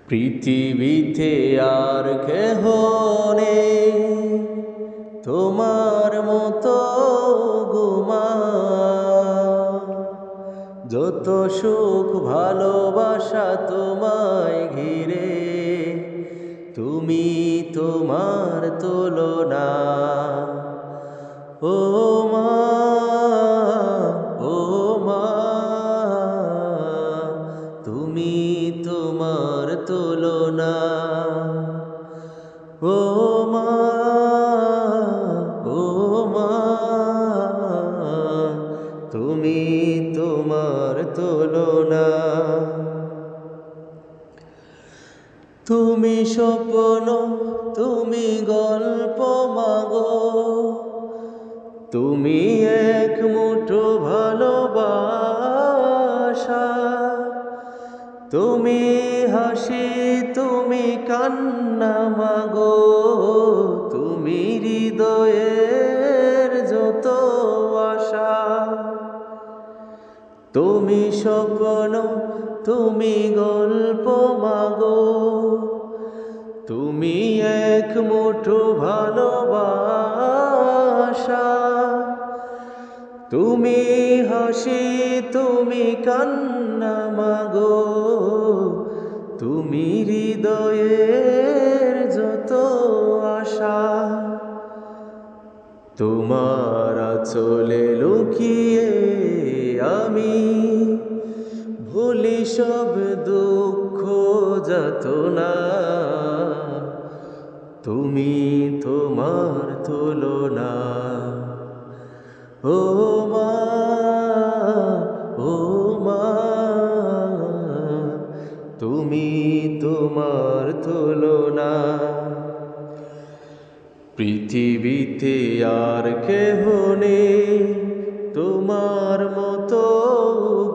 পৃথিবীতে আর কেহ নেই তোমার মতো গুমা। যত সুখ ভালোবাসা তোমায় ঘিরে, তুমি তোমার তুলনা। ও মা, ও মা, তুমি তোমার তুলনা। ও মা, ও মা, তুমি তোমার তুলনা। তুমি স্বপ্ন, তুমি গল্প মাগো, তুমি এক মুঠো ভালোবাসা। তুমি হাসি, তুমি কান্না মাগো, তুমি হৃদয়ের যত আশা। তুমি স্বপ্ন, তুমি গল্প মাগো, তুমি এক মুঠো ভালোবাসা। তুমি হাসি, তুমি কান্না মাগো, তুমি হৃদয়ের যত আশা। তোমার আঁচলে লুকিয়ে আমি ভুলি সব দুঃখ যাতনা। তুমি তোমার তুলনা। ও মা, ও মা, তুমি তোমার তুলনা। পৃথিবীতে আর কেহ নেই তোমার মতো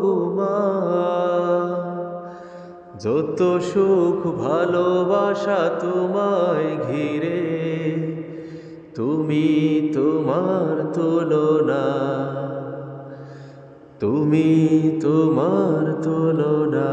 গুমা। যত সুখ ভালোবাসা তোমায় ঘিরে, তুমি তোমার তুলনা। তুমি তোমার তুলনা।